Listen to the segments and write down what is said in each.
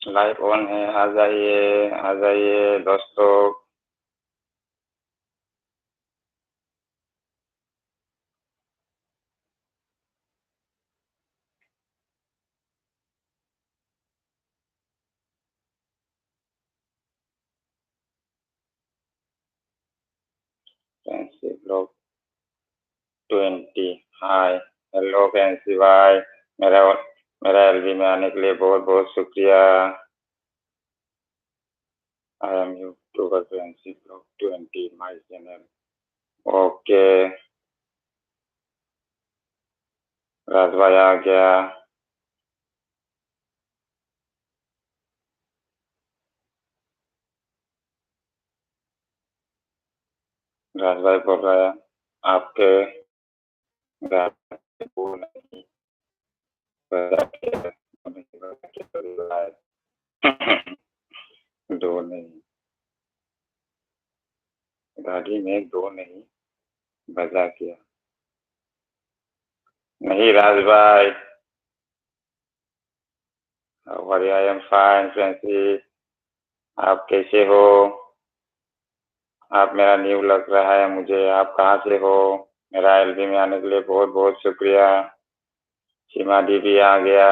Live on है, आ जाइए दोस्तों। Fancy blog 20। हाय, हेलो फैंसी भाई। मेरा मेरा एलबी में आने के लिए बहुत बहुत शुक्रिया। I am YouTuber fancy blog 20 my channel. Okay, Raj भाई आ गया। राज भाई बोल रहा है आपके घर वो नहीं दो नहीं, गाड़ी में दो नहीं बजा किया। नहीं राज भाई, आई एम फाइन फ्रेंसी। आप कैसे हो? आप मेरा न्यू लग रहा है मुझे। आप कहाँ से हो? मेरा एलबी में आने के लिए बहुत बहुत शुक्रिया। सीमा दीदी आ गया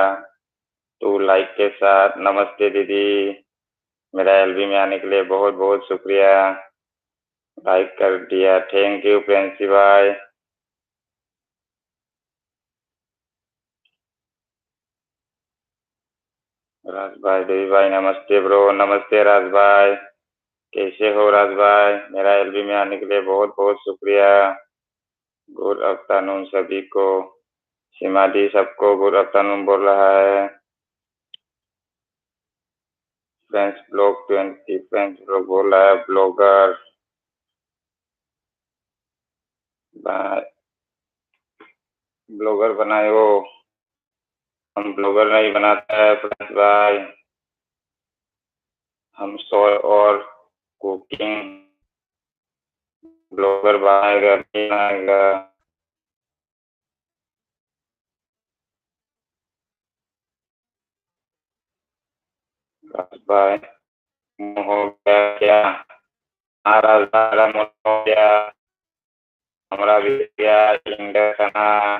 2 लाइक के साथ। नमस्ते दीदी, मेरा एलबी में आने के लिए बहुत बहुत शुक्रिया। लाइक कर दिया, थैंक यू फ्रेंसी भाई। राज भाई, देवी भाई नमस्ते ब्रो। नमस्ते राज भाई, कैसे हो राज भाई? मेरा एलबी में आने के लिए बहुत बहुत शुक्रिया। गुड आफ्टरनून सभी को। सीमा दी सबको गुड आफ्टरनून बोल रहा है। फ्रेंच ब्लॉग 20 फ्रेंच ब्लॉग बोल रहा है। ब्लॉगर ब्लॉगर बनाए हो? हम ब्लॉगर नहीं बनाते हैं फ्रेंच भाई। हम सोय और कुकिंग ब्लॉगर बनाएगा नहीं बनाएगा। भाई हो गया क्या? हमारा सारा मन हो गया। हमारा भी गया इंडर करना,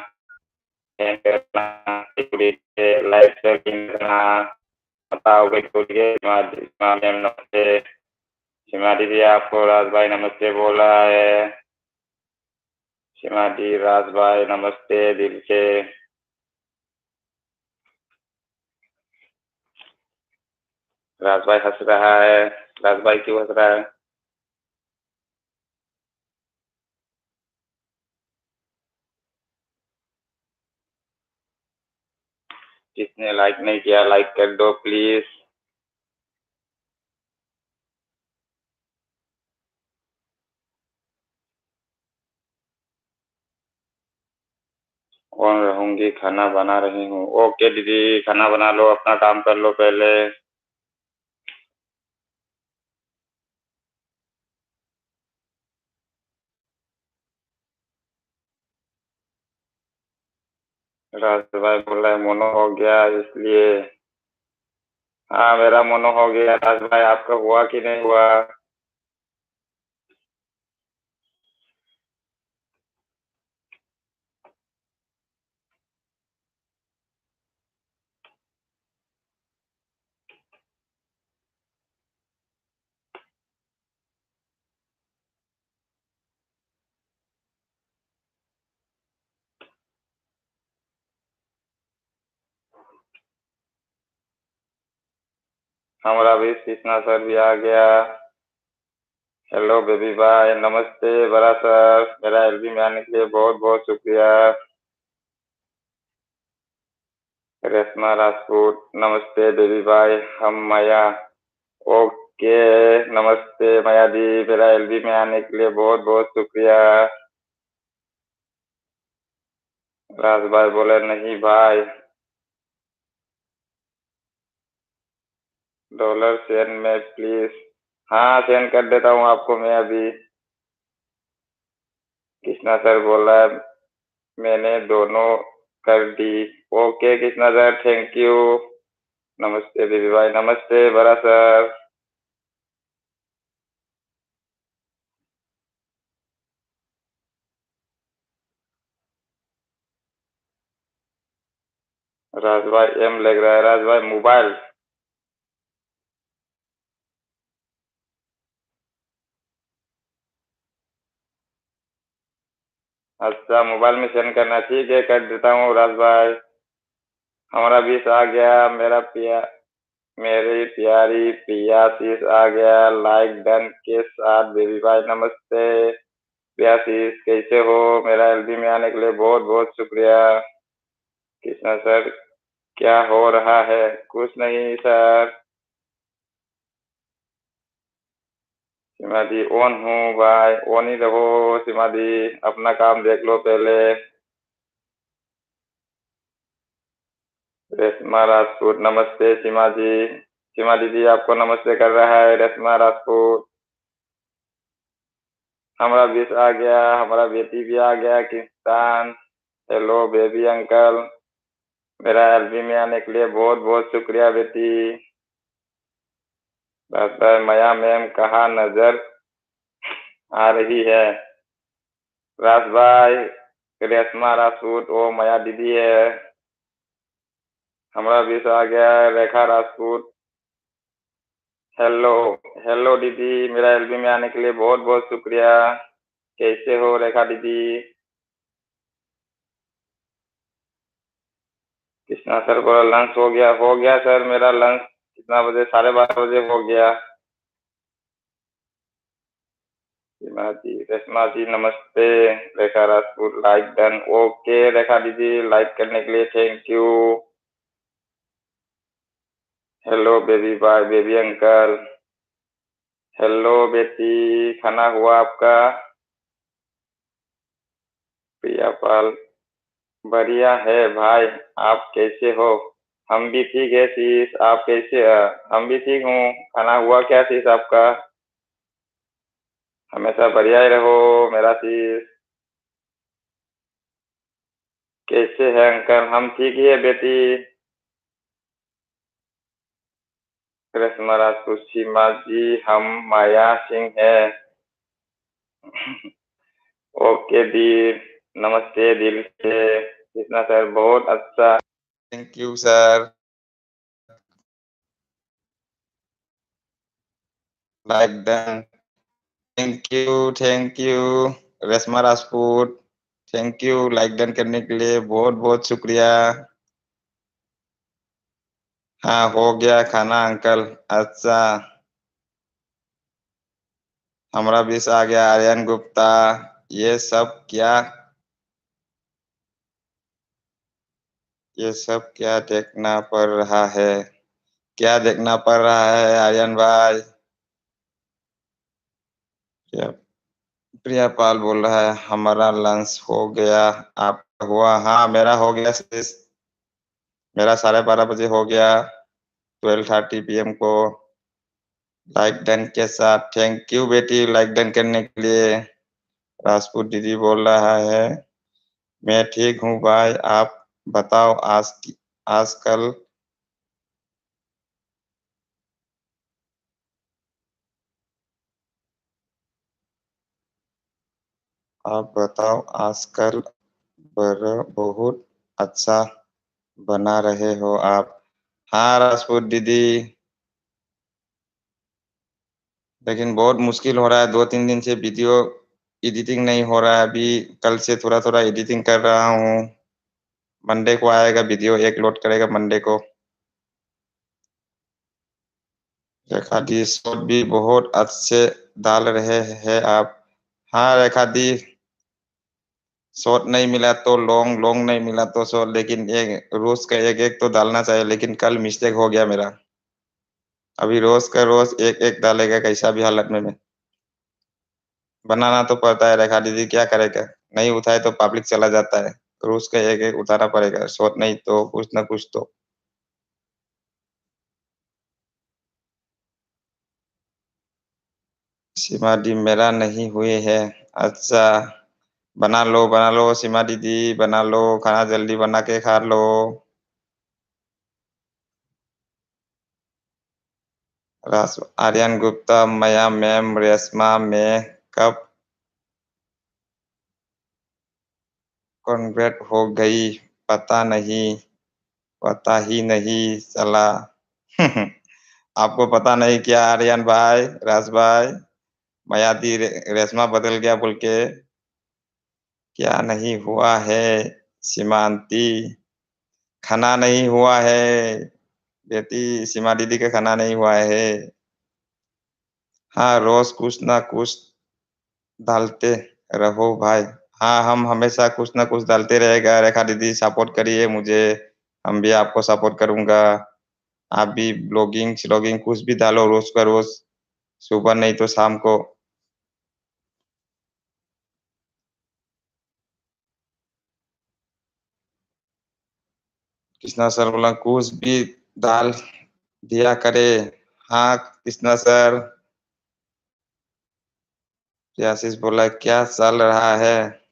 लाइफ सेटिंग करना। बताओगे बोलिए। मैम नमस्ते। सीमा दीदी आपको राज भाई नमस्ते बोल रहा है। सीमा दी राज भाई नमस्ते दिल से। राज भाई हंस रहा है। राज भाई क्यों हंस रहा है? जिसने लाइक नहीं किया लाइक कर दो प्लीज। कौन रहूंगी, खाना बना रही हूँ। ओके दीदी, खाना बना लो, अपना काम कर लो पहले। राज भाई बोल रहे मोनो हो गया इसलिए। हाँ मेरा मोनो हो गया। राज भाई आपका हुआ कि नहीं हुआ? हमारा भी कृष्णा सर भी आ गया। हेलो बेबी भाई, नमस्ते बड़ा सर। मेरा एलबी में आने के लिए बहुत बहुत शुक्रिया। रेशमा राजपूत नमस्ते बेबी भाई। हम माया। ओके, नमस्ते माया दी। मेरा एलबी में आने के लिए बहुत बहुत शुक्रिया। राज भाई बोले नहीं भाई, डॉलर सेंड में प्लीज। हाँ सेंड कर देता हूँ आपको मैं अभी। कृष्णा सर बोला मैंने दोनों कर दी। Okay Krishna sir, thank you. नमस्ते दीदी भाई, नमस्ते बड़ा सर। राज भाई एम लग रहा है, राज भाई मोबाइल। अच्छा, मोबाइल में सेंड करना, ठीक है कर देता हूँ राज भाई। हमारा बीस आ गया, मेरी प्यारी प्रिया शीष आ गया लाइक डन के साथ। बेबी भाई नमस्ते। प्रिया शीष कैसे हो? मेरा एलबी में आने के लिए बहुत बहुत शुक्रिया। कृष्णा सर क्या हो रहा है? कुछ नहीं सर। सीमा दी ऑन हूँ भाई, ऑन ही रहो। सीमा दी अपना काम देख लो पहले। रेशमा राजपूत नमस्ते सीमा जी। सीमा दीदी आपको नमस्ते कर रहा है रेशमा राजपूत। हमारा बीस आ गया, हमारा बेटी भी आ गया किस्तान। Hello baby uncle. मेरा एलबी में आने के लिए बहुत बहुत शुक्रिया बेटी। लगता है माया मैम कहाँ नजर आ रही है? राज भाई, रेशमा राजपूत वो माया दीदी है। हमारा बीस आ गया रेखा राजपूत। हेलो। हेलो दीदी, मेरा एलबी में आने के लिए बहुत बहुत शुक्रिया। कैसे हो रेखा दीदी? कृष्णा सर बोला लंच हो गया। हो गया सर मेरा लंच। कितना बजे? 12:30 बजे हो गया। सीमा जी, रेशमा जी नमस्ते। Rekha Rajput like done. Okay Rekha दीदी, लाइक करने के लिए thank you. Hello baby bye baby uncle. Hello बेटी, खाना हुआ आपका? प्रिया पाल बढ़िया है भाई। आप कैसे हो? हम भी ठीक है शीश, आप कैसे है? हम भी ठीक हूँ। खाना हुआ क्या शीश आपका? हमेशा बढ़िया ही रहो मेरा शीश। कैसे है अंकल? हम ठीक ही है बेटी। कृष्ण राजपूत सीमा जी, हम माया सिंह है। ओके दी, नमस्ते दिल से। कृष्णा सर बहुत अच्छा, thank you sir. Like done. Thank you Reshma Rajput. Thank you like done करने के लिए, बहुत बहुत शुक्रिया। हाँ हो गया खाना अंकल। अच्छा, हमारा बीस आ गया आर्यन गुप्ता। ये सब क्या ये सब क्या देखना पड़ रहा है? क्या देखना पड़ रहा है आर्यन भाई? क्या? प्रिया पाल बोल रहा है हमारा लंच हो गया। आपका हुआ? हाँ मेरा हो गया sis। मेरा 12:30 बजे हो गया। 12:30 PM को लाइक डन के साथ। थैंक यू बेटी लाइक डन करने के लिए। राजपूत दीदी बोल रहा है मैं ठीक हूँ भाई, आप बताओ आजकल आप बताओ आजकल बहुत अच्छा बना रहे हो आप। हाँ राजपूत दीदी, लेकिन बहुत मुश्किल हो रहा है। 2-3 दिन से वीडियो एडिटिंग नहीं हो रहा है। अभी कल से थोड़ा थोड़ा एडिटिंग कर रहा हूँ। मंडे को आएगा वीडियो, एक लोड करेगा मंडे को। रेखा दी शॉट भी बहुत अच्छे डाल रहे हैं आप। हाँ रेखा दी, शॉर्ट नहीं मिला तो लॉन्ग, लॉन्ग नहीं मिला तो शॉर्ट, लेकिन एक रोज का एक एक तो डालना चाहिए। लेकिन कल मिस्टेक हो गया मेरा। अभी रोज का रोज एक एक डालेगा कैसा भी हालत में मैं। बनाना तो पड़ता है रेखा दीदी, क्या करेगा। नहीं उठाए तो पब्लिक चला जाता है। रोज का एक एक उतारना पड़ेगा, शॉर्ट नहीं तो कुछ ना कुछ तो। सीमा दी मेरा नहीं हुए है। अच्छा, बना लो सीमा दीदी, बना लो, खाना जल्दी बना के खा लो। आर्यन गुप्ता, मया मैम, रेशमा में कब कन्वर्ट हो गई? पता नहीं, पता ही नहीं चला। आपको पता नहीं क्या आर्यन भाई, राज भाई? मयादी रेशमा बदल गया बोल के क्या नहीं हुआ है? सीमांती, खाना नहीं हुआ है बेटी, सीमा दीदी का खाना नहीं हुआ है। हाँ, रोज कुछ ना कुछ डालते रहो भाई। हाँ, हम हमेशा कुछ ना कुछ डालते रहेगा। रेखा दीदी सपोर्ट करिए मुझे, हम भी आपको सपोर्ट करूंगा। आप भी ब्लॉगिंग स्लॉगिंग कुछ भी डालो रोज का रोज, सुबह नहीं तो शाम को। कृष्णा सर बोला कुछ भी डाल दिया करे। हाँ कृष्णा सर। प्रियाशीष बोला क्या चल रहा है?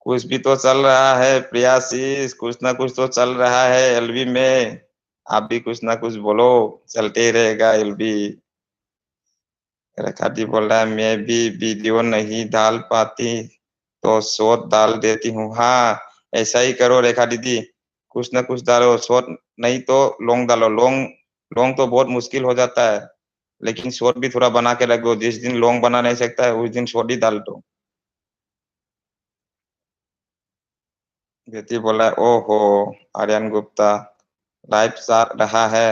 कुछ भी तो चल रहा है प्रियाशीष, कुछ ना कुछ तो चल रहा है एलबी में। आप भी कुछ ना कुछ बोलो, चलते ही रहेगा एलबी। रेखा जी बोल रहा है मैं भी वीडियो नहीं डाल पाती तो शॉर्ट डाल देती हूँ। हाँ, ऐसा ही करो रेखा दीदी, कुछ ना कुछ डालो, शॉर्ट नहीं तो लॉन्ग डालो। लॉन्ग लॉन्ग तो बहुत मुश्किल हो जाता है, लेकिन शॉर्ट भी थोड़ा बना के रख दो। जिस दिन लॉन्ग बना नहीं सकता है उस दिन शॉर्ट ही डाल दो। बेटी बोला ओहो, आर्यन गुप्ता लाइव चल रहा है।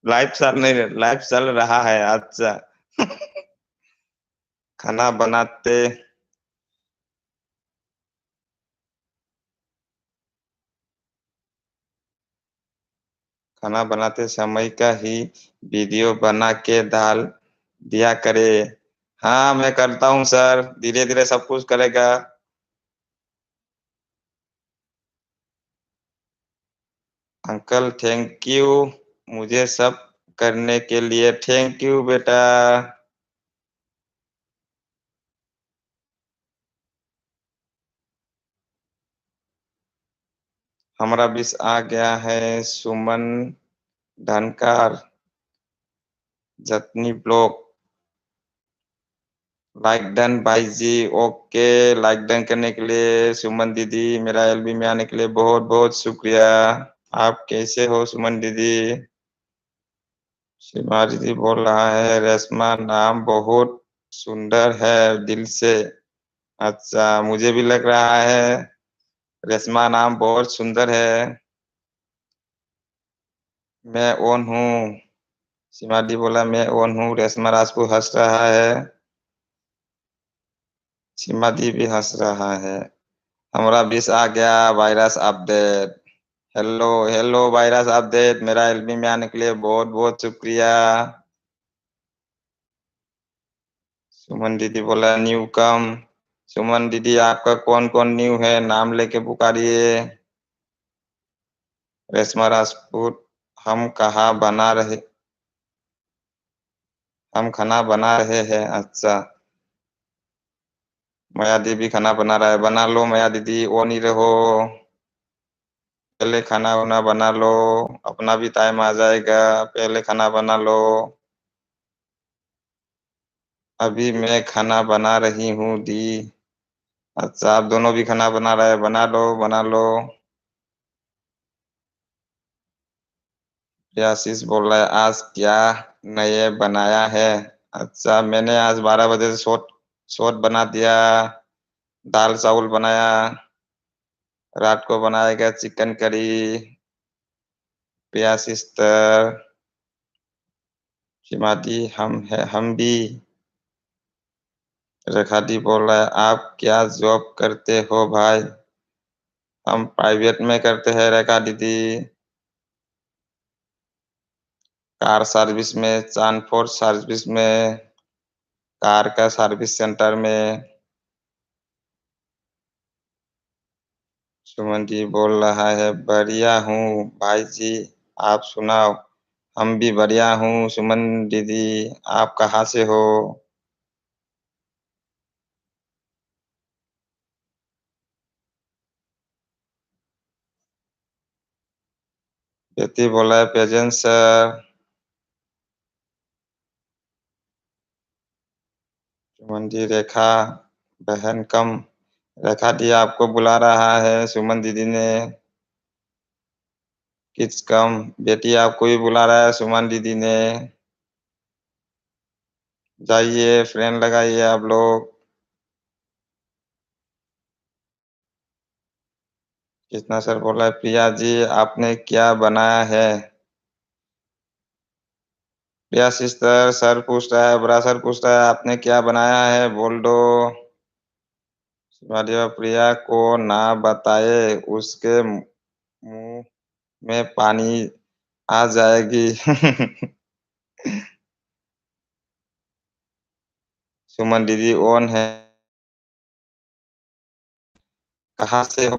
लाइव चल नहीं, लाइव चल रहा है, अच्छा। खाना बनाते खाना बनाते समय का ही वीडियो बना के डाल दिया करे। हाँ मैं करता हूँ सर, धीरे धीरे सब कुछ करेगा। अंकल थैंक यू, मुझे सब करने के लिए थैंक यू बेटा। हमारा विश आ गया है। सुमन धनकार, जतनी ब्लॉक, लाइक डन भाई जी। ओके, लाइक डन करने के लिए सुमन दीदी, मेरा एलबी में आने के लिए बहुत बहुत शुक्रिया। आप कैसे हो सुमन दीदी? सीमा दीदी बोल रहा है रेशमा नाम बहुत सुंदर है दिल से। अच्छा, मुझे भी लग रहा है रेशमा नाम बहुत सुंदर है। मैं ओन हूँ। सीमा दी बोला मैं ओन हूँ। रेशमा राजपूत हंस रहा है। सीमा दी भी हंस रहा है। हमारा विश आ गया, virus update. Hello hello virus update, मेरा एलबी में आने के लिए बहुत बहुत शुक्रिया। सुमन दीदी बोला न्यू कम। सुमन दीदी आपका कौन कौन न्यू है, नाम लेके पुकारिए। रेशमा राजपूत, हम कहाँ बना रहे हम खाना बना रहे हैं। अच्छा, माया दीदी खाना बना रहा है, बना लो माया दीदी, वो नहीं रहो। पहले खाना वाना बना लो, अपना भी टाइम आ जाएगा, पहले खाना बना लो। अभी मैं खाना बना रही हूँ दी। अच्छा, आप दोनों भी खाना बना रहे हैं, बना लो बना लो। आशीष बोल रहा है आज क्या नए बनाया है? अच्छा, मैंने आज 12 बजे से शॉर्ट शॉर्ट बना दिया। दाल चावल बनाया, रात को बनाएगा चिकन करी। आशीष हिमादी हम है, हम भी। रेखा दी बोल रहा है आप क्या जॉब करते हो भाई? हम प्राइवेट में करते हैं रेखा दीदी, कार सर्विस में, ट्रांसपोर्ट सर्विस में, कार का सर्विस सेंटर में। सुमन जी बोल रहा है बढ़िया हूँ भाई जी, आप सुनाओ? हम भी बढ़िया हूँ सुमन दीदी, आप कहाँ से हो? बेटी बोला है प्रेजेंट सर। सुमन जी रेखा बहन कम रेखा दी आपको बुला रहा है सुमन दीदी ने। किड्स कम बेटी आपको भी बुला रहा है सुमन दीदी ने। जाइए फ्रेंड लगाइए आप लोग। कृष्णा सर बोला है प्रिया जी आपने क्या बनाया है? प्रिया सिस्टर सर पूछ रहा है बड़ा सर पूछ रहा है आपने क्या बनाया है बोल दो। शिवादेवा प्रिया को ना बताए उसके मुंह में पानी आ जाएगी। सुमन दीदी ऑन है। कहाँ से हो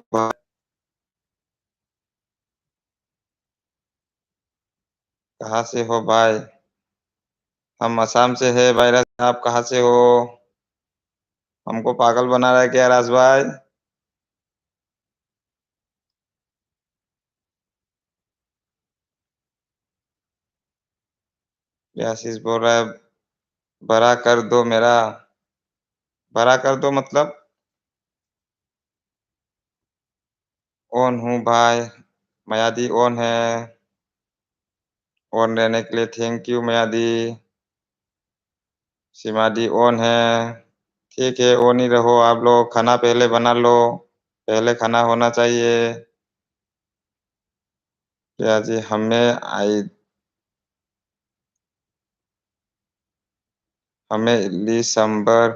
कहाँ से हो भाई? हम असम से है भाई। आप कहाँ से हो? हमको पागल बना रहा है क्या राज भाई? आशीष बोल रहा है बड़ा कर दो मेरा। बड़ा कर दो मतलब? ऑन हूँ भाई। मयादी ऑन है। ऑन रहने के लिए थैंक यू मयादी। सीमा दी ऑन है। ठीक है ऑन ही रहो आप लोग खाना पहले बना लो। पहले खाना होना चाहिए। क्या जी हमें इडली सांभर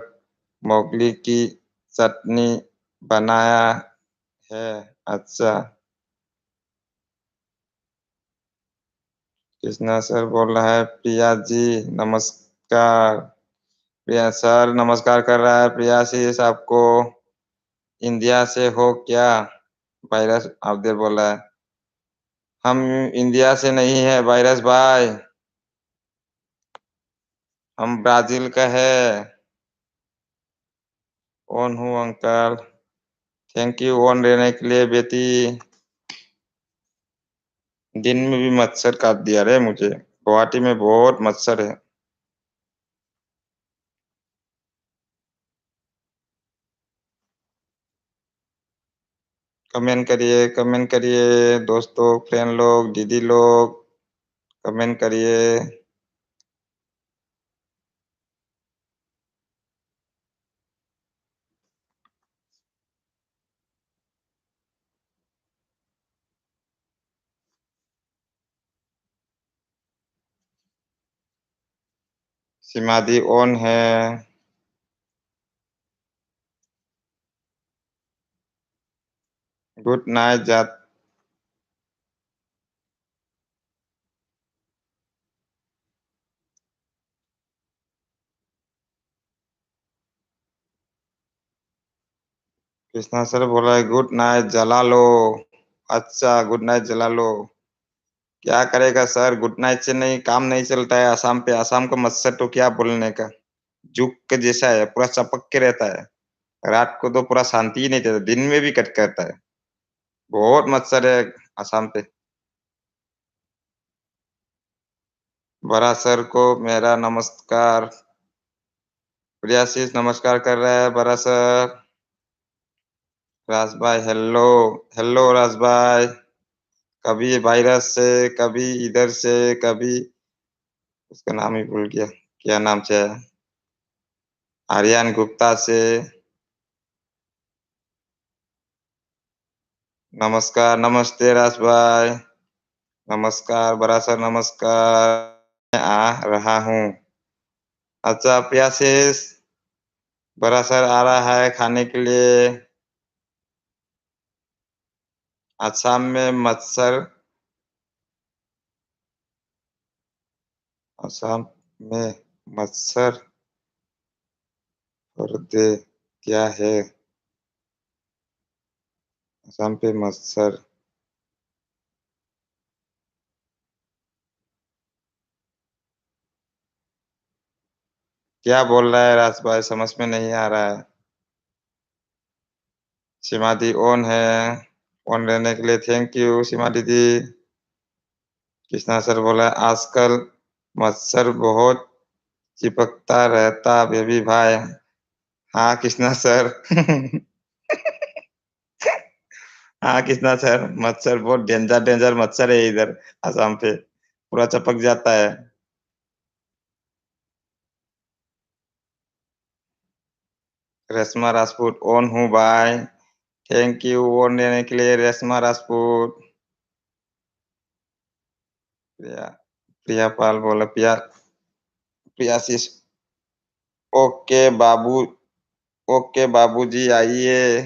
मोगली की चटनी बनाया है। अच्छा। कृष्णा सर बोल रहा है प्रिया जी नमस्कार। प्रिया सर नमस्कार कर रहा है प्रिया सी आपको। इंडिया से हो क्या? वायरस अवधर बोल रहा है। हम इंडिया से नहीं है वायरस भाई। हम ब्राजील का है। ऑन हूँ अंकल। थैंक यू ऑन रहने के लिए बेटी। दिन में भी मच्छर काट दिया रे मुझे गुवाहाटी में बहुत मच्छर है। कमेंट करिए दोस्तों फ्रेंड लोग दीदी लोग कमेंट करिए। सिमादी ऑन है। गुड नाइट जात। कृष्णा सर बोला है गुड नाइट जला लो। अच्छा गुड नाइट जला लो। क्या करेगा सर गुड नाइट से नहीं काम नहीं चलता है आसाम पे आसाम का मच्छर तो क्या बोलने का। जुग के जैसा है पूरा चपक के रहता है। रात को तो पूरा शांति ही नहीं देता दिन में भी कट करता है। बहुत मच्छर है आसाम पे। बड़ा सर को मेरा नमस्कार। प्रियाशीष नमस्कार कर रहा है बड़ा सर। राज भाई हेलो। हेलो राज भाई। कभी वायरस से कभी इधर से कभी उसका नाम ही भूल गया। क्या नाम से है? आर्यन गुप्ता से। नमस्कार नमस्ते राज भाई। नमस्कार बड़ा सर नमस्कार। मैं आ रहा हूँ। अच्छा प्रियाशीष बड़ा सर आ रहा है खाने के लिए। असम में मत्सर असम में मत्सर पर्दे क्या है? असम पे मत्सर क्या बोल रहा है राज भाई, समझ में नहीं आ रहा है। सीमा दी ऑन है। ऑन रहने के लिए थैंक यू सीमा दीदी। कृष्णा सर बोला आजकल मच्छर बहुत चिपकता रहता बेबी भाई। हाँ कृष्णा सर। हाँ कृष्णा सर, मच्छर बहुत डेंजर डेंजर मच्छर है इधर आसाम पे, पूरा चिपक जाता है। रेशमा राजपूत ऑन हूँ भाई। थैंक यू ऑन देने के लिए रेशमा राजपूत। प्रिया प्रिया पाल बोला प्रियाशीष। ओके बाबू, ओके बाबूजी आइए।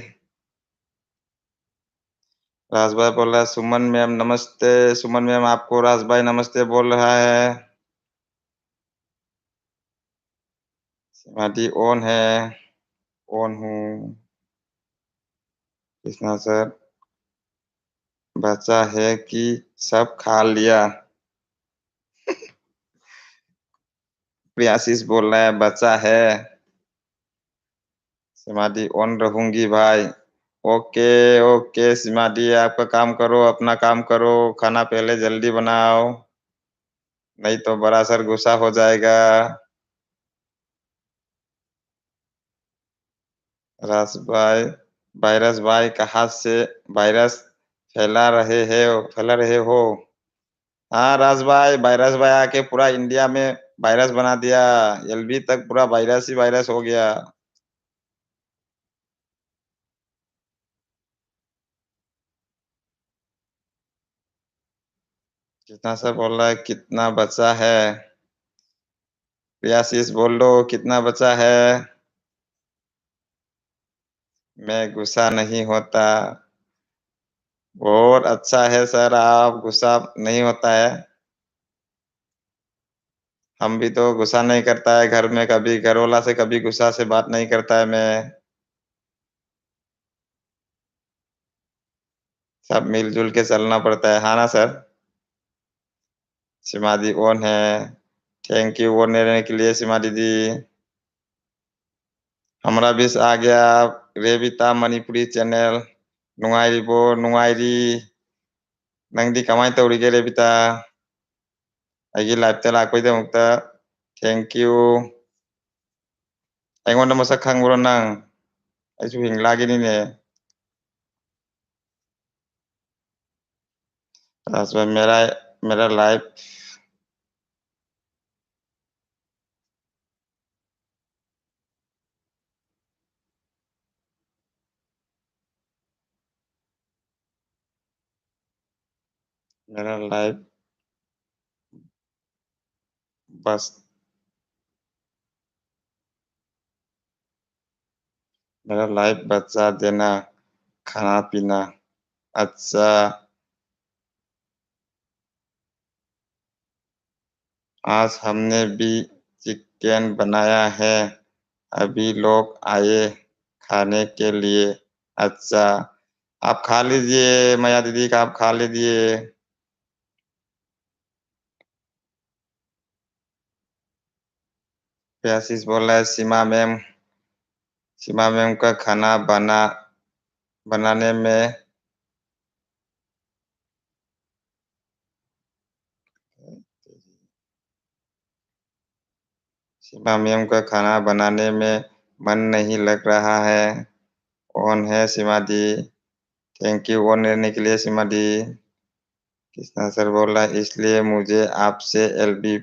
राज भाई बोला सुमन मैम नमस्ते। सुमन मैम आपको राज भाई नमस्ते बोल रहा है। सिमाटी ऑन है। ऑन हूँ। कृष्णा सर बचा है कि सब खा लिया। प्रियाशीष बोल रहा है बचा है। सिमाटी ऑन रहूंगी भाई। ओके ओके सिमाटी आपका काम करो, अपना काम करो, खाना पहले जल्दी बनाओ, नहीं तो बड़ा सर गुस्सा हो जाएगा। राज भाई, वायरस भाई कहाँ से वायरस फैला रहे हो। हाँ राज भाई, वायरस भाई आके पूरा इंडिया में वायरस बना दिया। एलबी तक पूरा वायरस ही वायरस हो गया। कितना सर बोल रहा है कितना बचा है। प्रियाशीष बोल लो कितना बचा है। मैं गुस्सा नहीं होता। बहुत अच्छा है सर, आप गुस्सा नहीं होता है। हम भी तो गुस्सा नहीं करता है घर में, कभी घर वाला से कभी गुस्सा से बात नहीं करता है मैं। सब मिलजुल के चलना पड़ता है, हाँ ना सर। सीमा दी ओन है। थैंक यू ओन रहने के लिए सीमा दीदी। हमारा भी आ गया रेबिता मणिपुरी चैनल। नुंगाइरिबो नुंगाइरी। नंदी कमाई तौरीगे रेबिता। ꯑꯩꯒꯤ ꯂꯥꯏꯐꯇ ꯂꯥꯛꯄꯩꯗꯃꯛꯇ ꯊꯦꯡक ꯌू। ꯑꯩꯉꯣꯟꯗ ꯃꯁꯛ ꯈꯪꯕ꯭ꯔꯣ ꯅꯪ? ꯑꯩꯁꯨ ꯍꯤꯡꯂꯥꯒꯤꯅꯤꯅꯦ। राजभाई मेरा मेरा लाइफ मेरा लाइफ बस मेरा लाइफ बचा देना खाना पीना। अच्छा। आज हमने भी चिकन बनाया है, अभी लोग आए खाने के लिए। अच्छा, आप खा लीजिए माया दीदी का, आप खा लीजिए। आशीष बोल रहा है सीमा मैम का खाना बनाने में सीमा मैम का खाना बनाने में मन नहीं लग रहा है। ऑन है सीमा दी। थैंक यू ऑन रहने के लिए सीमा दी। कृष्णा सर बोल रहा है इसलिए मुझे आपसे एलबी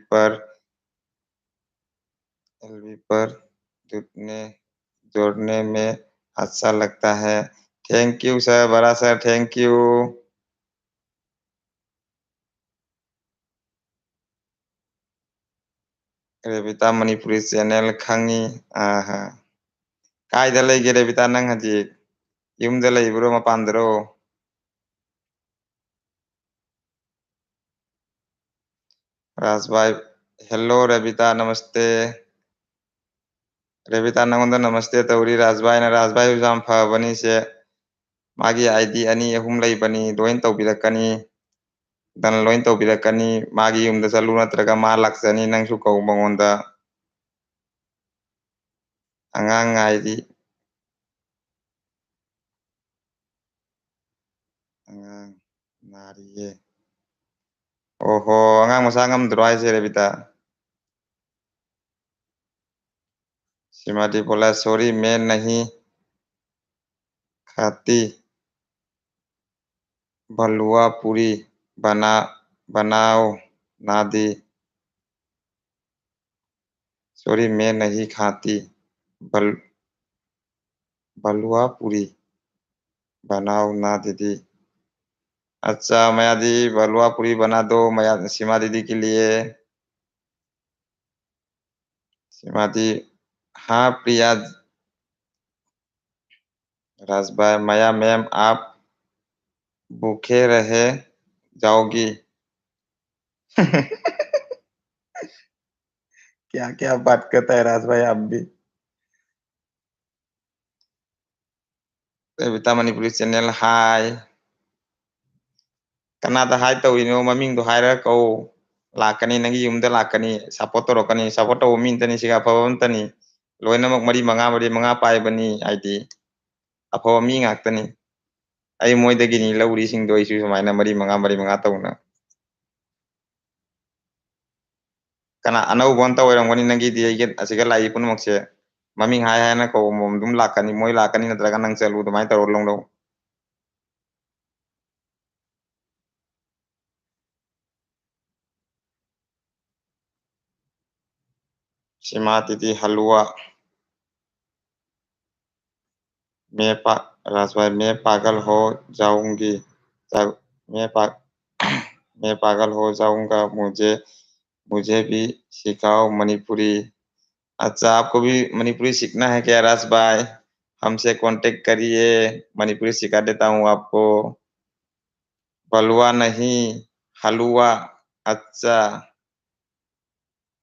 पर जुटने जोड़ने में अच्छा लगता है। थैंक यू सर, बड़ा sir thank you. Rebita Manipuri channel खंगी। आहा। कायदा लेगे रेबिता नंग हजी? ꯌꯨꯝꯗ ꯂꯩꯕ꯭ꯔꯣ ꯃꯄꯥꯟꯗꯔꯣ? राज भाई हेलो रेबिता नमस्ते। रेबिता नंगोंदा नमस्ते तौरी राज भाई ना, राज भाई जाम फबनी से मागी आईडी अनि अहुम लैबनी लोइन तौबिरकनी। दन लोइन तौबिरकनी, मागी युमदा चलू नत्रगा मा लाक्सनी नंगसु कौ मंगोंदा। Angang ngairi. Angang nariye. Oho, angang masa ngamdro haise Revita. Shrimati बोला सॉरी मैं नहीं खाती भलुआ पूरी बना बनाओ ना दी। सॉरी मैं नहीं खाती भल भलुआ पूरी बनाओ ना दीदी। अच्छा माया दी भलुआ पूरी बना दो माया सीमा दीदी के लिए। सीमा दी हाँ प्रिया राजभाई माया मैम आप भूखे रहे जाओगी। क्या क्या बात करता है राज भाई आप भी। Revita Manipuri channel hai. Kanada hai tawino maming do hai ra ko lakani nangi yumda lakani support torokani support to min tani siga phawam tani loinamak mari manga pai bani id aphawa mi ngak tani ai moidagi ni lauri sing do isu sumaina mari manga tawna kana anau bonta oirangani nangi di ai asiga lai punmak se maming hai hai na ko mom dum lakani moi lakani natraga nang chalu dumai tawr long do. Sima titi halwa मैं पा राजभाई मैं पागल हो जाऊंगी मैं पा मैं पागल हो जाऊंगा मुझे मुझे भी सिखाओ मणिपुरी। अच्छा आपको भी मणिपुरी सीखना है क्या राज भाई हमसे कांटेक्ट करिए मणिपुरी सिखा देता हूँ आपको। बलुआ नहीं हलवा। अच्छा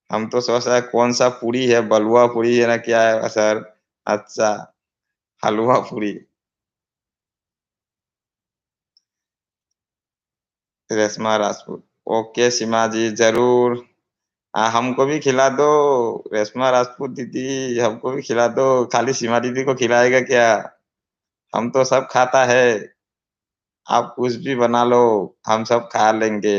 हम तो सोच रहे कौन सा पूरी है बलुआ पूरी है ना क्या है सर। अच्छा हलवा पूरी। रेशमा राजपूत ओके सीमा जी जरूर। हमको भी खिला दो रेशमा राजपूत दीदी हमको भी खिला दो खाली सीमा दीदी को खिलाएगा क्या हम तो सब खाता है आप कुछ भी बना लो हम सब खा लेंगे।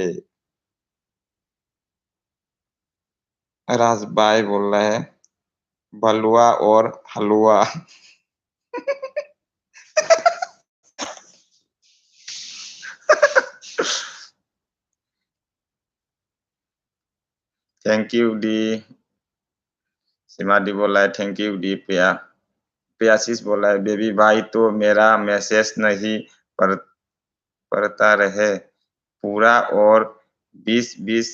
राज भाई बोल रहे हैं बलुआ और हलवा। थैंक यू डी। सीमा दी बोला है थैंक यू डी प्रिया। प्रियाशीष बोला है बेबी भाई तो मेरा मैसेज नहीं पढ़ पढ़ता रहे पूरा और 20-20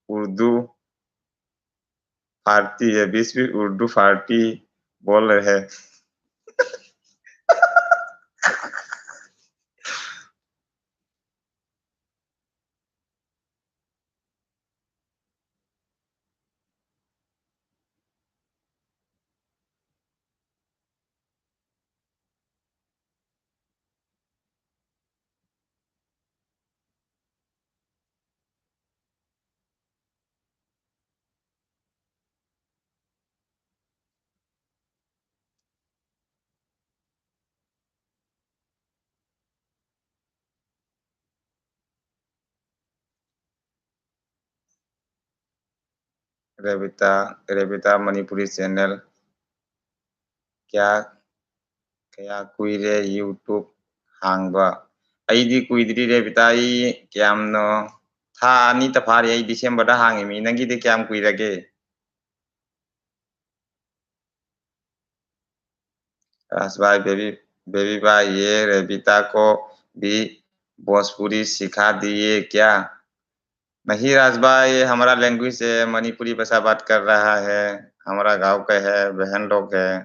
उर्दू फारती है 20-20 उर्दू फारती बोल रहे हैं। रेबिता रेबिता मणिपुरी चैनल क्या क्या कुइरे यूट्यूब हांगबा अईदी कुइद्री रेबिता आई क्यामनो था अनी तफारी आई दिसंबर दा हांगी नंगी दे क्याम कुइरगे। भाई बेबी बेबी भाई ये रेबिता को भी भोजपुरी सिखा दिए क्या। नहीं राजबा ये हमारा लैंग्वेज है मणिपुरी भाषा बात कर रहा है हमारा गांव का है बहन लोग है।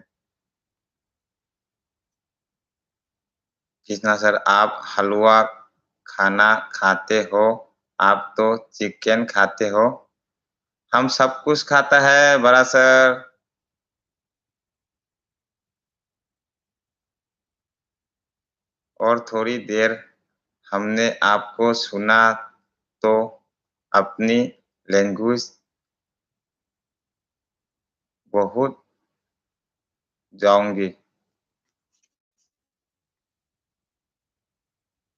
कृष्णा सर आप हलवा खाना खाते हो आप तो चिकन खाते हो हम सब कुछ खाता है बड़ा सर। और थोड़ी देर हमने आपको सुना तो अपनी लैंग्वेज बहुत जाऊंगी।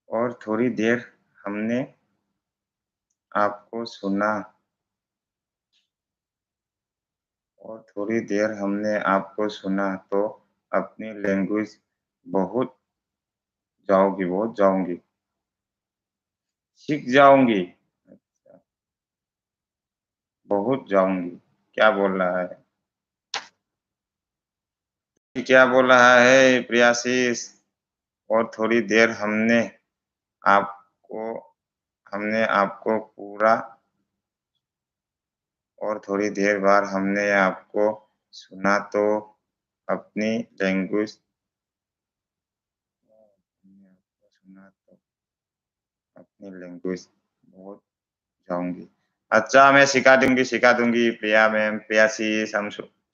और थोड़ी देर हमने आपको सुना। और थोड़ी देर हमने आपको सुना तो अपनी लैंग्वेज बहुत जाऊंगी, बहुत जाऊंगी, सीख जाऊंगी। अच्छा, बहुत जाऊंगी, क्या बोल रहा है? क्या बोल रहा है प्रियाशीष? और थोड़ी देर आपको हमने आपको पूरा और थोड़ी देर बाद हमने आपको सुना तो अपनी लैंग्वेज हमने आपको सुना तो अपनी लैंग्वेज बहुत जाऊंगी। अच्छा, मैं सिखा दूंगी प्रिया मैम, प्रियाशीष,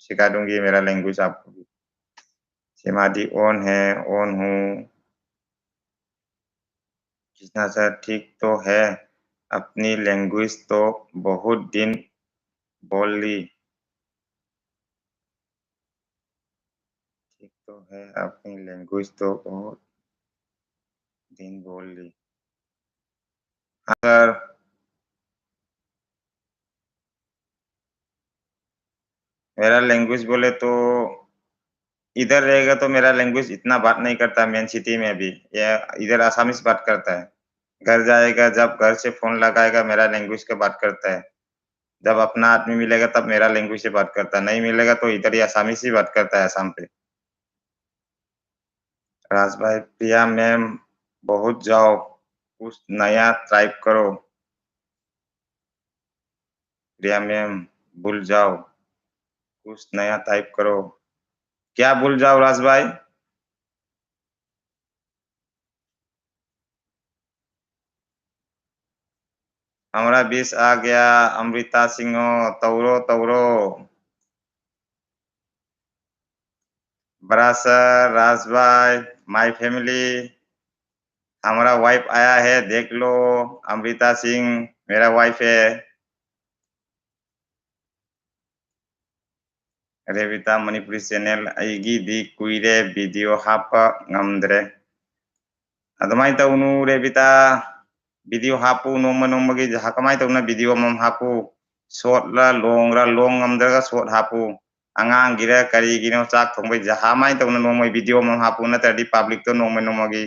सिखा दूंगी मेरा लैंग्वेज आपको भी। सिमादी ऑन है, ऑन हूँ। कृष्णा सर ठीक तो है, अपनी लैंग्वेज तो बहुत दिन बोल ली। ठीक तो है, अपनी लैंग्वेज तो बहुत दिन बोल ली। हाँ सर। मेरा लैंग्वेज बोले तो इधर रहेगा तो मेरा लैंग्वेज इतना बात नहीं करता, मेन सिटी में भी या इधर आसामीज बात करता है। घर जाएगा, जब घर से फोन लगाएगा मेरा लैंग्वेज का बात करता है। जब अपना आदमी मिलेगा तब मेरा लैंग्वेज से बात करता है, नहीं मिलेगा तो इधर ही आसामी से बात करता है, आसाम पे। राज भाई, प्रिया मैम बहुत जाओ, कुछ नया टाइप करो। प्रिया मैम भूल जाओ, कुछ नया टाइप करो। क्या भूल जाओ राज भाई? हमारा बीस आ गया, अमृता सिंह तौरो तौरो। बड़ा सर, राज भाई, माय फैमिली, हमारा वाइफ आया है, देख लो। अमृता सिंह मेरा वाइफ है। रेबिता मणिपुरी चैनल अगी कुरे वीडियो हाप नमद्रे। अदमाई तौनु रेबिता, वीडियो हापू नोम नोमगी जहा कमाई तौना वीडियो मम हापू। शॉर्ट ला लोंग नमद्रगा शॉर्ट हापू। अंगांग गिरा करी गिनो चाक थोंबै जहा माई तौना नोमै वीडियो मम हापू नतरदी पब्लिक तो नोम नोमगी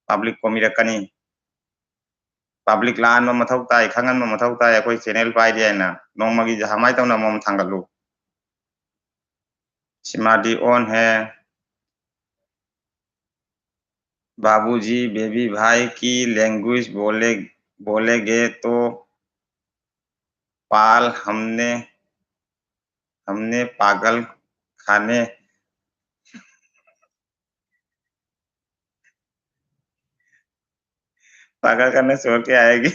पब्लिक को मिरकनी। पब्लिक लान मथौ ताई, खंगन मथौ ताई, अखोई चैनल पाइदि हैना नोमगी जहा माई तौना मम थांगलू। सिमादी ऑन है। बाबूजी बेबी भाई की लैंग्वेज बोलेगे तो पाल हमने हमने पागल खाने पागल करने छोड़ के आएगी।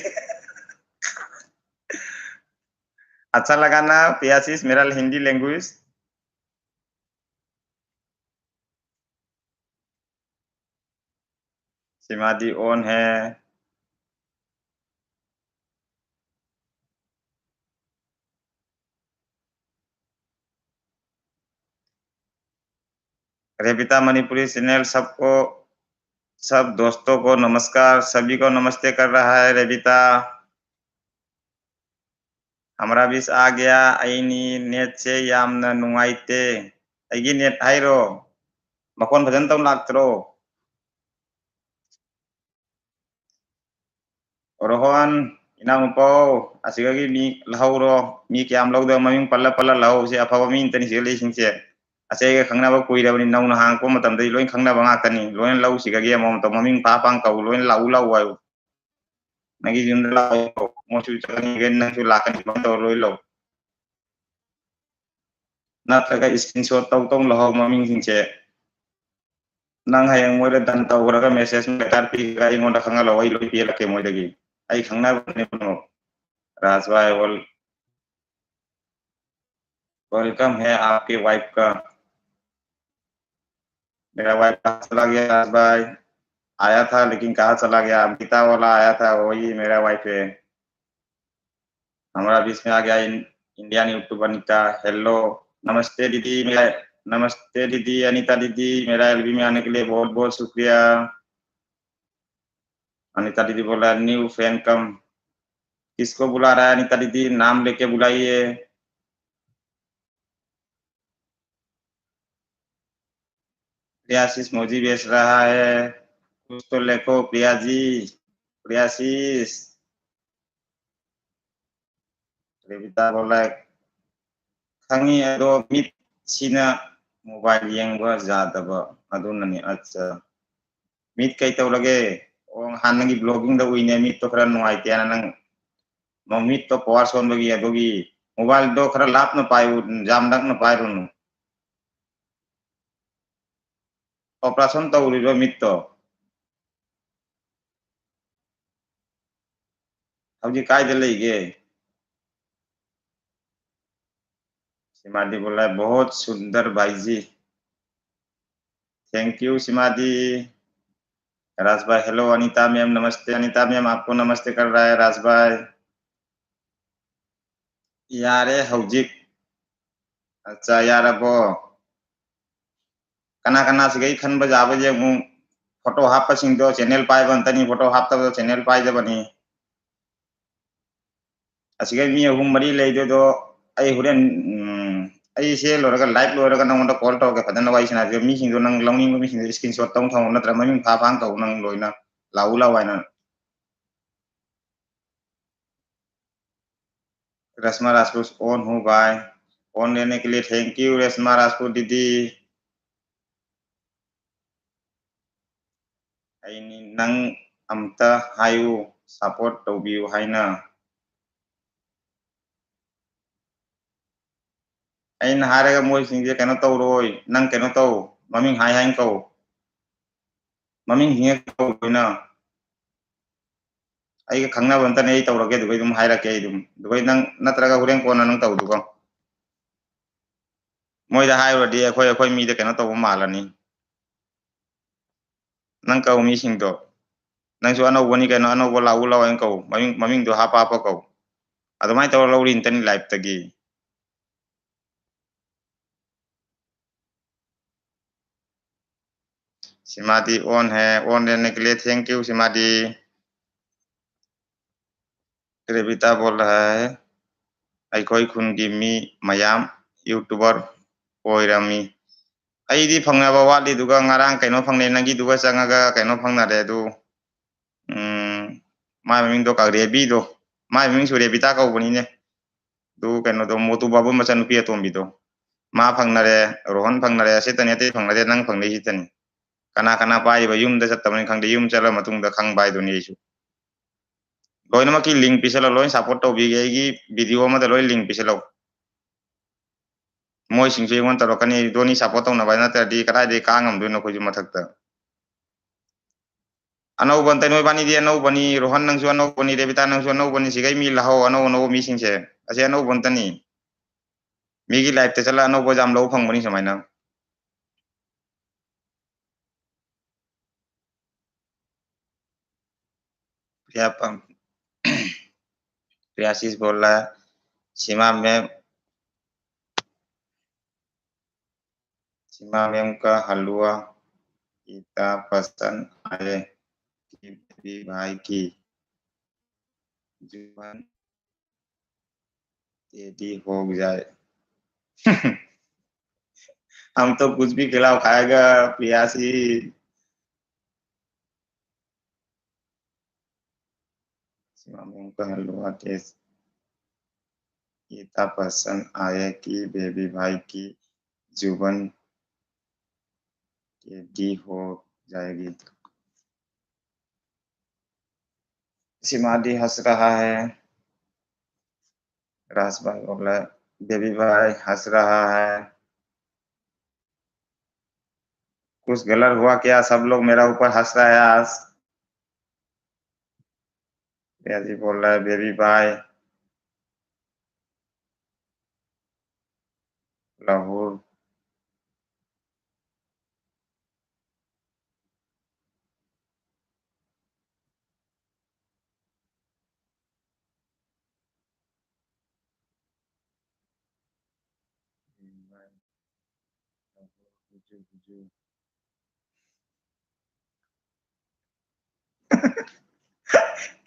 अच्छा लगा ना पियासिस मेरा हिंदी लैंग्वेज? सिमादी ऑन है। रेबिता मणिपुरी चैनल सबको, सब दोस्तों को नमस्कार, सभी को नमस्ते कर रहा है रेबिता। हमारा बीस आ गया। आईनी नेट से यामना नुंगाइते। आईगी नेट हाइरो मकोन भजन तम लागत्रो। रोहन इनाम पाओ असिगगी मी लहाउरो मी क्या हम लोग दो ममिंग पल्ला पल्ला लहाउ से अफावा मी इंतनी सिगले सिंचे असे खंगना बा कुई रबनी नौ ना हांग को मतम दई लोइन खंगना बंगा तनी लोइन लाउ सिगगी मम तो ममिंग पा पांग का लोइन लाउ लाउ आयो नगी जिंदला मोचु चगनी गेन नंचु लाकन मम तो लोइ लो ना तका स्क्रीनशॉट तौ तौ लहाउ ममिंग सिंचे nang hayang mo dan tau ra message me tar pi ga ingon da khanga lo ai lo pi la ke mo dagi ai khangna ne no Rajbhai welcome है आपकी वाइफ का। मेरा वाइफ कहाँ चला गया राजभाई? आया था लेकिन कहाँ चला गया? गीता वाला आया था, वही मेरा वाइफ है। हमारा बीच में आ गया इंडियन यूट्यूबर नीता। हेलो, नमस्ते दीदी। मेरा नमस्ते दीदी, अनीता दीदी, मेरा एलबी में आने के लिए बहुत बहुत शुक्रिया। अनीता दीदी बोला न्यू फैन कम। किसको बुला रहा है अनीता दीदी, नाम लेके बुलाइए। प्रियाशीष मौजी बेच रहा है, कुछ तो लिखो प्रिया जी। प्रियाशीष। रेबिता बोला खंगी अदो मित सिना मोबाइल येंबा जादबा अदुननी अच्छा मित कई तौलगे ओ हानगी ब्लॉगिंग दा उइने मित तो खरा नुआइतेना नंग मित तो पावर सोनबगी अदोगी मोबाइल दो खरा लापना पायु जामदक न पायरुनु ऑपरेशन तौरिरो मित तो हौजी कायदे लेगे। सिमादी बोला बहुत सुंदर भाई जी। Thank you सिमादी। राज भाई हेलो अनीता मैम नमस्ते। अनीता मैम आपको नमस्ते कर रहा है राज भाई। यारे हौजिक अच्छा यार अब कना कना से गई खन बजाबे जे फोटो हाप सिंह दो चैनल पाए बनतनी फोटो हाप तब चैनल पाए जबनी असिगे मी अहुम मरी लेदे दो आई हुरेन आई से लोरगा लाइव लोरगा नंगोंदा कॉल तौगे फदन वाई सना जे मी सिंह दो नंग लौनी मी सिंह स्क्रीनशॉट तौं थौ नत्र ममिंग फा फांग तौ नंग लोइना लाउ लावाइना रश्मा राजपूत ऑन हूँ बाय। ऑन लेने के लिए थैंक यू रश्मा राजपूत दीदी। अइनी नंग अमता हायु सपोर्ट तौबियु हाइना अइन हारेगा मोय सिंजे केनो तौरोय नंग केनो तौ ममिंग हाय हाय कौ ममिंग हिंगे कौ लोइना आई खंगना बनता नहीं तौरगे दुबई दुम हायरके दुबई नंग नत्रगा हुरें कोना नंग तौदुगो मोयदा हायरदि अखोय अखोय मीदे केनो तौ मालनी नंग कौ मी सिंगदो नंगसु अनौबनी केनो अनौबो लाउ लाउ कौ ममिंग ममिंग दो हापा हापा कौ अदुमाय तौर लौरी इंतनी लाइव तगी सिमादी ऑन है ऑन रहने के लिए थैंक यू सिमादी। रेबिता बोल रहा है अखोई खुन की मी मयाम यूट्यूबर ओइरमी अइदी फंगनाबा वाली दुगा ngarang कइनो फंगने नंगी दुगा चंगागा कइनो फंगनारे दु माय मिंग दो का रेबी दो माय मिंग सु रेबिता कौबनीने दु कइनो दो मोतु बाबू मचा नुपी अतोम्बी दो मा फंगनारे रोहन फंगनारे असे तने ते फंगनारे नंग फंगने हितनी कना कना पाइबा यूमदा चत्तबनी खंगदे यूम चला मतुंगदा खंग बाय दुनी इशु लोइनमकी लिंक पिसला लोइन सपोर्ट तौबिगे आइगी वीडियो अमदा लोइन लिंक पिसलाउ मोय सिंगसु एमन तौरकनी दोनी सपोर्ट तौनबा नत्रदि कदाइदे कांगमदुनो खोजु मथक्ता अनौबन तै नोइबानी दि अनौबनी रोहन नंगसु अनौबनी रेबिता नंगसु अनौबनी सिगै मी लाहो अनौ अनौ मी सिंगसे असे अनौबन तनी मीगी लाइव ते चला अनौबो जाम लौ फंगबनी समाइना प्रिया प्रियाशीष बोल रहा है सीमा मैम का हलवा इतना पसंद आए कि भाई की जुबान टेढ़ी हो जाए। हम तो कुछ भी खिलाओ खाएगा प्रियासी। सीमा मैम का हलवा टेस्ट इतना पसंद आए कि बेबी भाई की जुबान टेढ़ी हो जाएगी। सिमादी हंस रहा है। रास भाई बोला बेबी भाई हंस रहा है। कुछ गलत हुआ क्या, सब लोग मेरा ऊपर हंस रहा है आज। जी बोल रहा है बेबी भाई लाहौर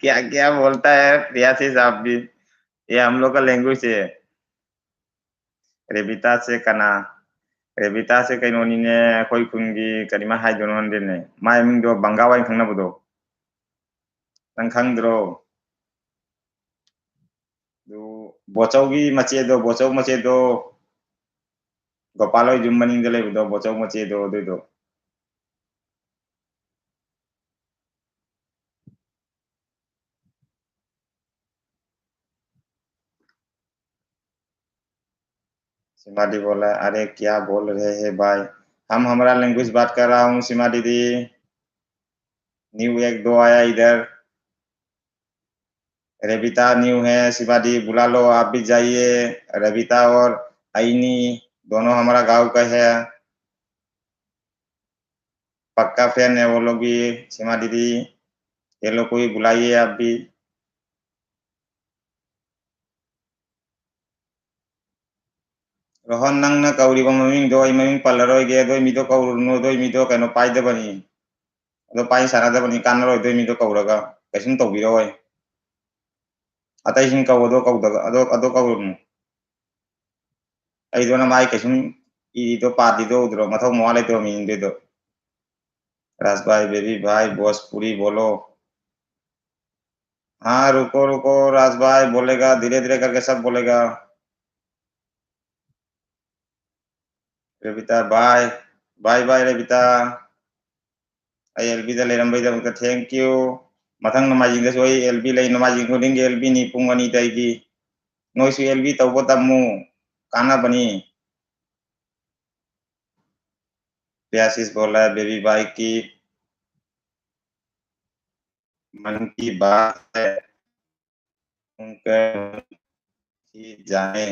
क्या क्या बोलता है प्रियासी साहब भी। ये हम लोग का लैंग्वेज है। रेबिता से कना रेबिता से कहीं ने कोई कुंगी करीमा हाई दोनों ने माय मिंग दो बंगावा खंगना बदो नंग खंगद्रो दो बोचौगी मचे दो बोचौ मचे दो गोपालो जुम्मनिंग दले बदो बोचौ मचे दो सिमादी बोला अरे क्या बोल रहे हैं भाई। हम हमारा लैंग्वेज बात कर रहा हूँ सीमा दीदी। न्यू एक दो आया इधर। रेबिता न्यू है शिवाजी बुला लो आप भी जाइए। रेबिता और आईनी दोनों हमारा गांव का है। पक्का फैन है वो लोग भी। सीमा दीदी ये लोग को भी बुलाइए आप भी। रोहन नंग न कौरी ममिंग दो ममिंग पल्लरोय गे दो मिदो कौरुनो दो मिदो कनो पाइदे बनी दो पाइ सारादे बनी कानरोय दो मिदो कौरगा कैसन तो बिरोय अतै सिंग कौदो कौदगा अदो कौरुनु आई दो ना माई कैसन ई दो पादी दो उधरो मथो मोवाले दो मिंग दे दो राज भाई बेबी भाई भोजपुरी बोलो। हाँ रुको रुको राज भाई बोलेगा धीरे धीरे करके सब बोलेगा। रेबिता बाय बाय बाय रेबिता आई एलबी दा लेरम बाय दा थैंक यू मथंग नमाजिंग दा सोई एलबी लाई नमाजिंग को दिंगे एलबी नी पुंगनी ताईगी नोइसु एलबी तवबो तमु काना बनी। प्यासिस बोला है बेबी भाई की मन की बात है उनका ही जाने।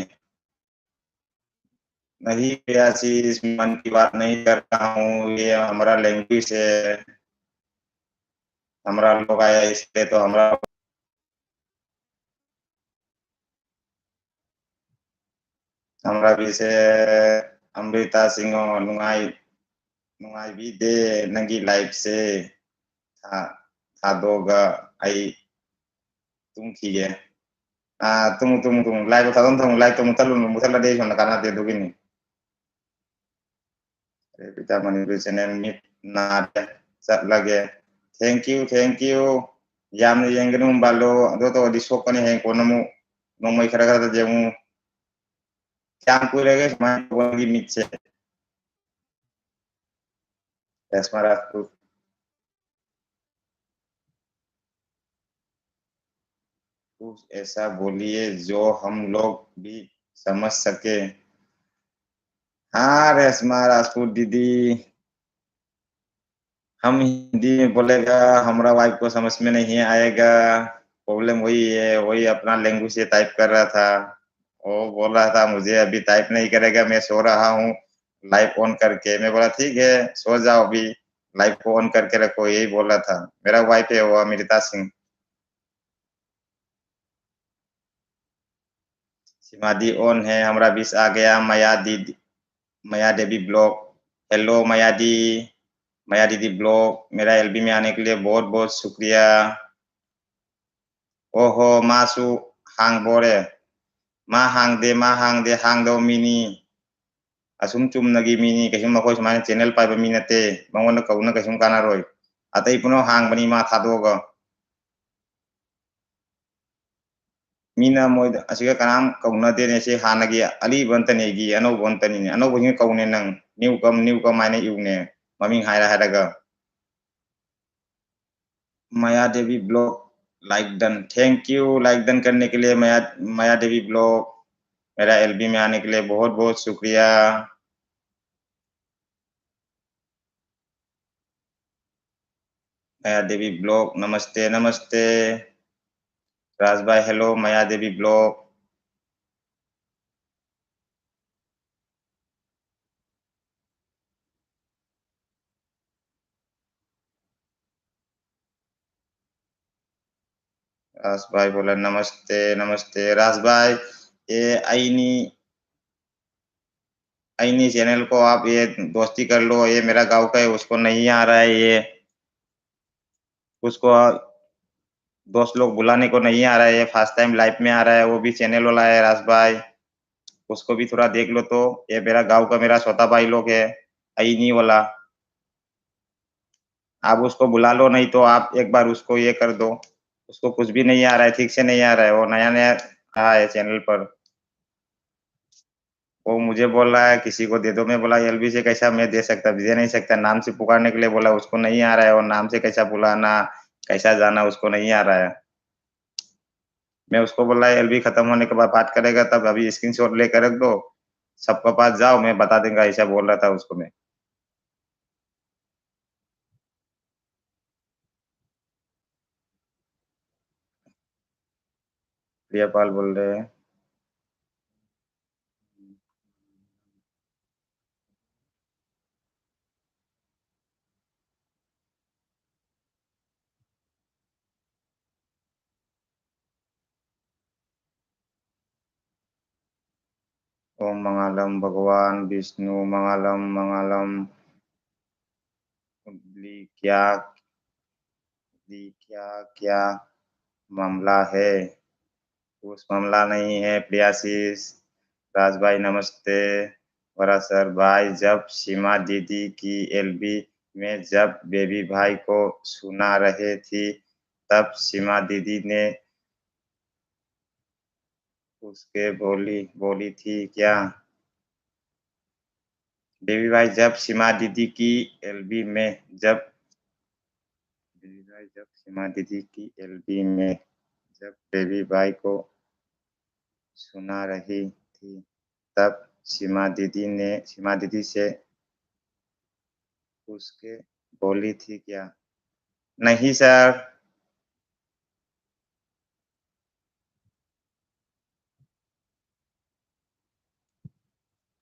नहीं प्यासिस मन की बात नहीं करता हूँ ये हमारा लैंग्वेज है। हमारा लोग आया इसलिए तो हमारा हमारा विषय अमृता सिंह नुंगाई नुंगाई भी दे नंगी लाइफ से था थादोगा आई तुम खीगे तुम लाइव तुम लाइव तो मुतल दे सोना काना दे दोगी नहीं। पिता मणिपुर चैनल मिट ना चट लगे थैंक यू याम येंगनु बालो दो तो दिसो कने है कोनमु नोमय खरा खरा जेमु क्या कुरेगे समाज की मिट से रश्मा राजपूत कुछ ऐसा बोलिए जो हम लोग भी समझ सके। हाँ रेशमा राजपूत दीदी हम हिंदी में बोलेगा हमारा वाइफ को समझ में नहीं आएगा। प्रॉब्लम वही है वही अपना लैंग्वेज से टाइप कर रहा था। वो बोल रहा था मुझे अभी टाइप नहीं करेगा मैं सो रहा हूँ लाइव ऑन करके। मैं बोला ठीक है सो जाओ अभी लाइव को ऑन करके रखो यही बोल रहा था। मेरा वाइफ है वो अमृता सिंह। सिमादी ऑन है हमारा बीस आ गया माया देवी ब्लॉग। हेलो माया दीदी ब्लॉग मेरा एलबी में आने के लिए बहुत बहुत शुक्रिया। ओहो मासु हांग बोरे मा हांग दो मिनी असुम चुमनगी मिनी कैसुम मखोय सुमाय चैनल पाइबा मी नते मंगोन कौना कैसुम कानारोय अतई पुनो हांग बनी मा थादोगा मीना मोय असिगा कनाम कौना देने से हानगी अली बंतनेगी अनो बंतनी अनो बहिं कौने नंग न्यू कम मायने इउने ममिंग हायरा हायरागा Maya Devi blog like done thank you like done करने के लिए माया देवी ब्लॉग मेरा एलबी में आने के लिए बहुत बहुत शुक्रिया। माया देवी ब्लॉग नमस्ते नमस्ते राज भाई हेलो माया देवी ब्लॉग राज भाई बोला नमस्ते नमस्ते राज भाई ये आईनी इन्हीं चैनल को आप ये दोस्ती कर लो, ये मेरा गाँव का है, उसको नहीं आ रहा है ये, उसको दोस्त लोग बुलाने को नहीं आ रहा है, ये फर्स्ट टाइम लाइव में आ रहा है, वो भी चैनल वाला है राज भाई, उसको भी थोड़ा देख लो तो, ये मेरा गाँव का मेरा छोटा भाई लोग है, इन्हीं वाला। आप उसको बुला लो, नहीं तो आप एक बार उसको ये कर दो, उसको कुछ भी नहीं आ रहा है, ठीक से नहीं आ रहा है, वो नया-नया आया है चैनल पर। वो मुझे बोल रहा है किसी को दे दो, मैं बोला एलबी से कैसा मैं दे सकता, दे नहीं सकता, नाम से पुकारने के लिए बोला, उसको नहीं आ रहा है, और नाम से कैसा बुलाना, कैसा जाना उसको नहीं आ रहा है। मैं उसको बोला एलबी खत्म होने के बाद बात करेगा, तब अभी स्क्रीनशॉट लेकर रख दो, सबके पास जाओ, मैं बता दूंगा, ऐसा बोल रहा था उसको मैं। प्रियपाल बोल रहे हैं। ओम मंगलम भगवान विष्णु मंगलम मंगलम। क्या क्या क्या मामला है? कुछ मामला नहीं है प्रियाशीष। राज भाई नमस्ते। बड़ा सर भाई, जब सीमा दीदी की एलबी में जब बेबी भाई को सुना रहे थी, तब सीमा दीदी ने उसके बोली बोली थी क्या? बेबी भाई जब सीमा दीदी की एलबी में जब बेबी भाई जब सीमा दीदी की एलबी में जब बेबी भाई को सुना रही थी, तब सीमा दीदी से उसके बोली थी क्या? नहीं सर।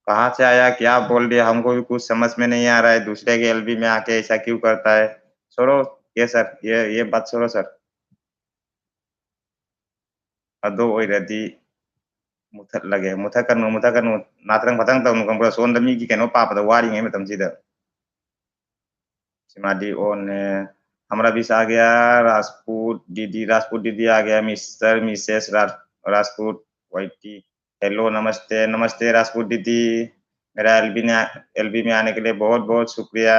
कहाँ से आया, क्या बोल दिया, हमको भी कुछ समझ में नहीं आ रहा है, दूसरे के एलबी में आके ऐसा क्यों करता है? छोड़ो। ये सर, ये बात छोड़ो सर। अदो ओई रदी मुथत लगे मुथत कनु नात्रंग पतंग तनु कंप्रो सोन दमी की केनो पापा द वारी है मतम सीधा सिमाडी ओन ने हमारा बीस आ गया। राजपूत दीदी आ गया, मिस्टर मिसेस राजपूत वाइटी। हेलो नमस्ते नमस्ते राजपूत दीदी। मेरा एलबी में आने के लिए बहुत बहुत शुक्रिया।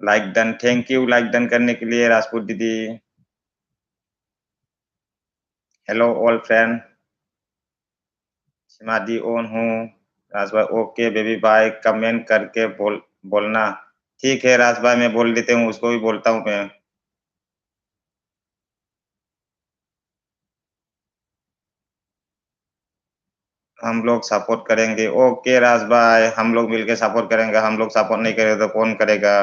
Like done, thank you like done करने के लिए राजपूत दीदी। Hello all friend. सिमाडी ओन हूँ। राज भाई ओके बेबी भाई कमेंट करके बोलना। ठीक है राज भाई, मैं बोल देते हूँ, उसको भी बोलता हूँ मैं। हम लोग सपोर्ट करेंगे, ओके राज भाई, हम लोग मिलके सपोर्ट करेंगे, हम लोग सपोर्ट नहीं करेंगे तो कौन करेगा?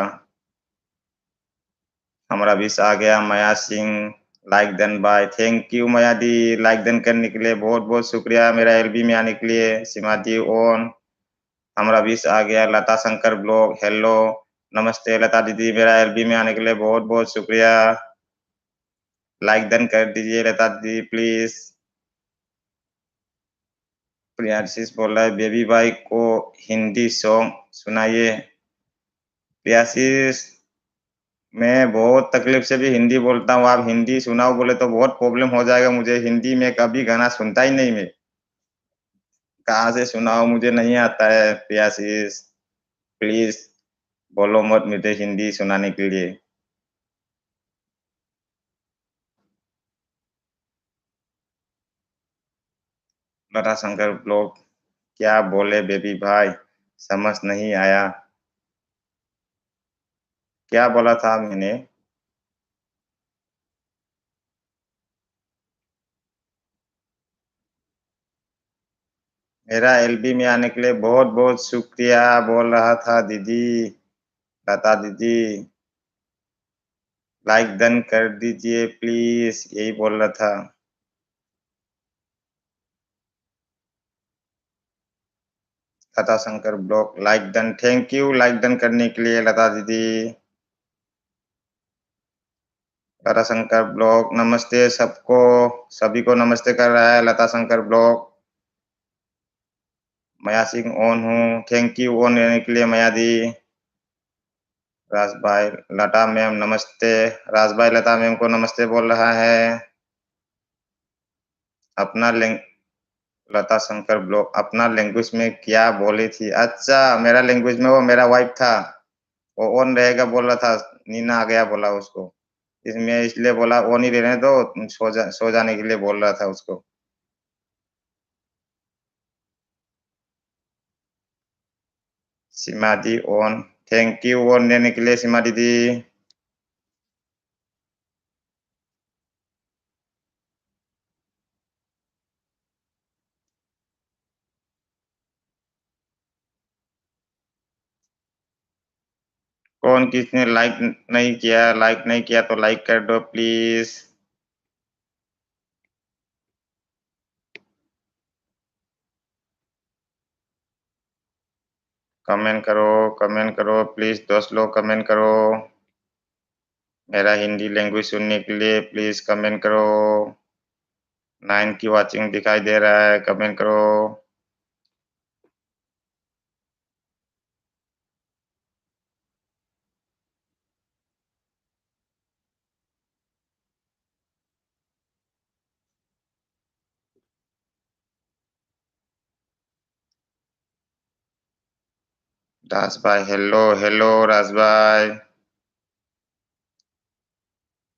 हमारा विश आ गया Maya Singh. Like done bye, thank you Maya दी, लाइक डन करने के लिए बहुत बहुत शुक्रिया, मेरा एलबी में आने के लिए। सीमा दी ओन। हमारा विश आ गया लता शंकर ब्लॉग, हेलो नमस्ते लता दीदी, मेरा एलबी में आने के लिए बहुत बहुत शुक्रिया। लाइक डन कर दीजिए लता दीदी प्लीज। प्रियांशीष बोल रहा है बेबी भाई को हिंदी सॉन्ग सुनाइए। प्रियांशीष, मैं बहुत तकलीफ से भी हिंदी बोलता हूँ, आप हिंदी सुनाओ बोले तो बहुत प्रॉब्लम हो जाएगा मुझे, हिंदी में कभी गाना सुनता ही नहीं मैं। कहाँ से सुनाओ, मुझे नहीं आता है प्रियांशीष, प्लीज बोलो मत मुझे हिंदी सुनाने के लिए। लता शंकर ब्लॉग। क्या बोले बेबी भाई, समझ नहीं आया, क्या बोला था मैंने? मेरा एलबी में आने के लिए बहुत बहुत शुक्रिया बोल रहा था दीदी, लता दीदी। लाइक डन कर दीजिए प्लीज, यही बोल रहा था। Lata Shankar blog like done, thank you like done करने के लिए लता दीदी। लता शंकर ब्लॉग नमस्ते सबको, सभी को नमस्ते कर रहा है लता शंकर ब्लॉग। मया सिंह ऑन हूँ, थैंक यू ऑन रहने के लिए मया दी। राज भाई, लता मैम नमस्ते। राज भाई लता मैम को नमस्ते बोल रहा है। अपना लता शंकर ब्लॉग अपना लैंग्वेज में क्या बोली थी? अच्छा, मेरा लैंग्वेज में वो मेरा वाइफ था, वो ऑन रहेगा बोल रहा था, नींद आ गया बोला उसको, इसमें इसलिए बोला ऑन ही रहने दो, सो जाने के लिए बोल रहा था उसको। सीमा दी ऑन, थैंक यू ऑन देने के लिए सीमा दीदी। कौन किसने लाइक नहीं किया? लाइक नहीं किया तो लाइक कर दो प्लीज। कमेंट करो प्लीज, 10 लोग कमेंट करो। मेरा हिंदी लैंग्वेज सुनने के लिए प्लीज कमेंट करो। 9 की वॉचिंग दिखाई दे रहा है, कमेंट करो। राज भाई, हेलो हेलो राज भाई।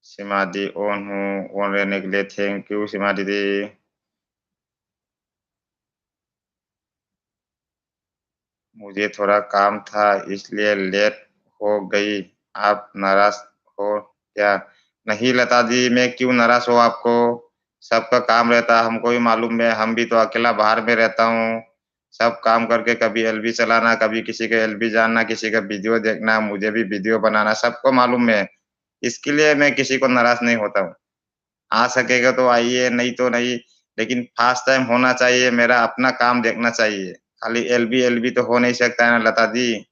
सीमा दी ऑन हूँ, ऑन रहने के लिए थैंक यू सीमा दीदी। मुझे थोड़ा काम था इसलिए लेट हो गई। आप नाराज हो क्या? नहीं लता जी, मैं क्यों नाराज हो आपको? सबका काम रहता है, हमको भी मालूम है, हम भी तो अकेला बाहर में रहता हूँ। सब काम करके कभी एलबी चलाना, कभी किसी का एलबी जानना, किसी का वीडियो देखना, मुझे भी वीडियो बनाना, सबको मालूम है। इसके लिए मैं किसी को नाराज नहीं होता हूँ। आ सकेगा तो आइए, नहीं तो नहीं। लेकिन फास्ट टाइम होना चाहिए, मेरा अपना काम देखना चाहिए। खाली एलबी एलबी तो हो नहीं सकता है ना लता जी।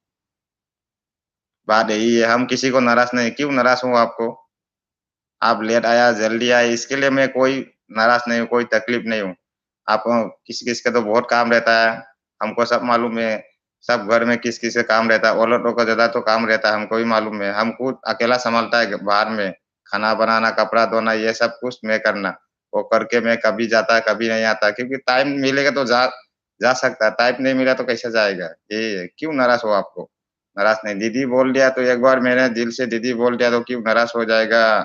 बात यही है, हम किसी को नाराज नहीं, क्यों नाराज हूँ आपको? आप लेट आया जल्दी आए इसके लिए मैं कोई नाराज नहीं हूँ, कोई तकलीफ नहीं हूँ। आप किसी किस का तो बहुत काम रहता है, हमको सब मालूम है। सब घर में किस किस का काम रहता है, औरतों का ज्यादा तो काम रहता है, हमको भी मालूम है। हम खुद अकेला संभालता है बाहर में, खाना बनाना, कपड़ा धोना, ये सब कुछ मैं करना। वो करके मैं कभी जाता कभी नहीं आता, क्योंकि टाइम मिलेगा तो जा सकता है, टाइम नहीं मिला तो कैसे जाएगा? ये क्यों नाराज हो आपको? नाराज नहीं, दीदी बोल दिया तो एक बार मैंने दिल से दीदी बोल दिया तो क्यों नाराज हो जाएगा?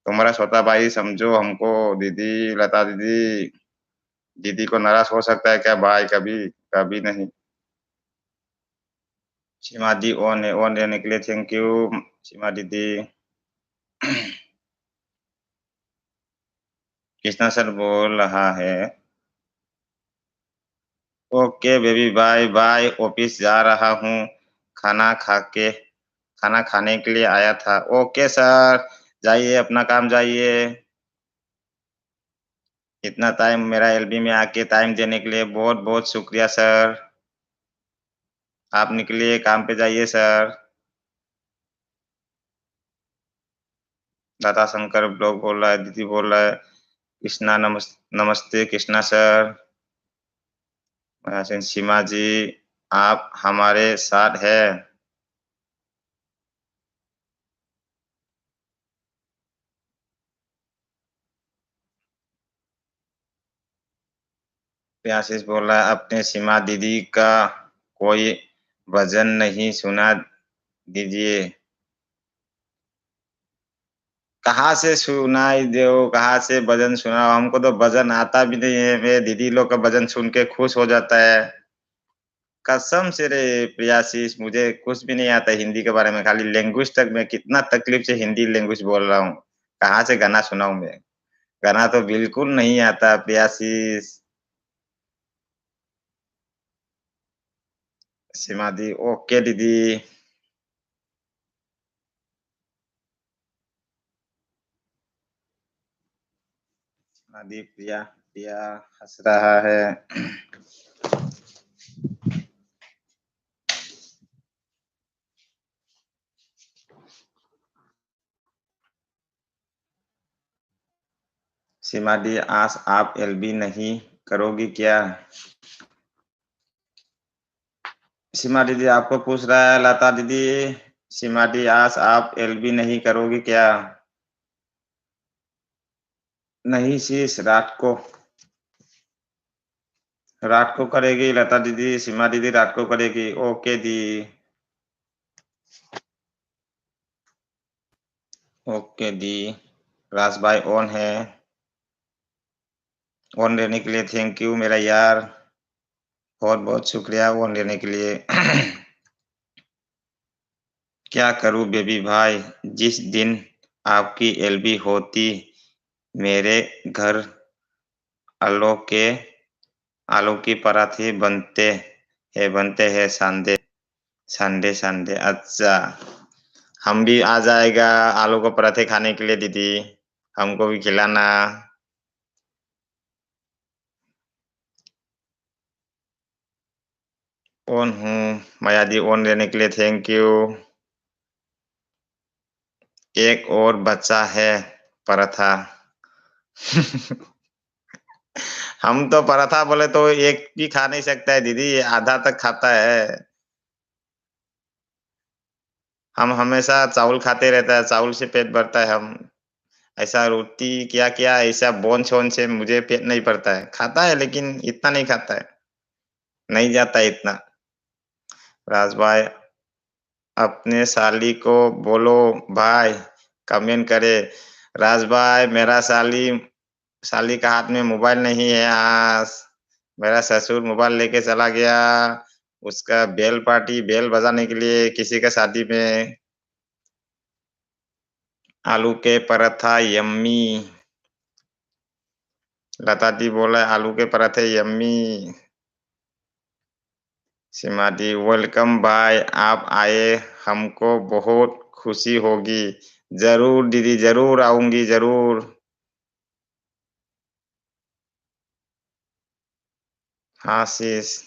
तुम्हारा छोटा भाई समझो हमको। दीदी, लता दीदी, दीदी को नाराज हो सकता है क्या भाई? कभी कभी नहीं। सीमा दी ऑन है, ऑन रहने के लिए थैंक यू सीमा दीदी। कृष्णा सर बोल रहा है, okay baby bye bye, office जा रहा हूँ, खाना खा के खाना खाने के लिए आया था। ओके सर, जाइए अपना काम जाइए। इतना टाइम मेरा एलबी में आके टाइम देने के लिए बहुत बहुत शुक्रिया सर। आप निकलिए, काम पे जाइए सर। दादा शंकर ब्लॉग बोल रहा है, दीदी बोल रहा है, कृष्णा नमस्ते कृष्णा सर। सीमा जी, आप हमारे साथ है। आशीष बोल रहा है, अपने सीमा दीदी का कोई भजन नहीं सुना दीजिए। कहाँ से सुनाई दो, कहाँ से भजन सुनाओ? हमको तो भजन आता भी नहीं है, मेरे दीदी लोग का भजन सुन के खुश हो जाता है। कसम से रे प्रियाशीष, मुझे कुछ भी नहीं आता हिंदी के बारे में, खाली लैंग्वेज तक मैं कितना तकलीफ से हिंदी लैंग्वेज बोल रहा हूँ। कहाँ से गाना सुनाऊं मैं? गाना तो बिल्कुल नहीं आता प्रियाशीष। सीमा दी, ओके दीदी। सीमा दी, प्रिया प्रिया हंस रहा है। सीमा दी, आज आप एलबी नहीं करोगी क्या? सीमा दीदी आपको पूछ रहा है लता दीदी। सीमा दी आज आप एलबी नहीं करोगी क्या? नहीं शीश रात को करेगी लता दीदी। सीमा दीदी रात को करेगी। ओके दी। ओके दी। राज भाई ऑन है। ऑन रहने के लिए थैंक यू मेरा यार। बहुत बहुत शुक्रिया ऑन रहने के लिए। क्या करूं बेबी भाई। जिस दिन आपकी एलबी होती मेरे घर आलू के आलू की पराठे बनते हैं संडे संडे संडे। अच्छा हम भी आ जाएगा आलू के पराठे खाने के लिए दीदी। हमको भी खिलाना। ऑन हूँ माया दी ऑन रहने के लिए थैंक यू। एक और बच्चा है पराठा। हम तो पराठा बोले तो एक भी खा नहीं सकता है दीदी, ये आधा तक खाता है। हम हमेशा चावल खाते रहता है, चावल से पेट भरता है हम। ऐसा रोटी क्या क्या ऐसा बोन छोन से मुझे पेट नहीं भरता है। खाता है लेकिन इतना नहीं खाता है। नहीं जाता है इतना। राज भाई अपने साली को बोलो भाई कमेंट करे। राज भाई मेरा साली साली का हाथ में मोबाइल नहीं है आज। मेरा ससुर मोबाइल लेके चला गया उसका बेल बजाने के लिए किसी का शादी में। आलू के पराठा यम्मी। लता दी बोला आलू के पराठे यम्मी। सीमा दी वेलकम भाई आप आए हमको बहुत खुशी होगी। जरूर दीदी जरूर आऊंगी जरूर। हाँ शीश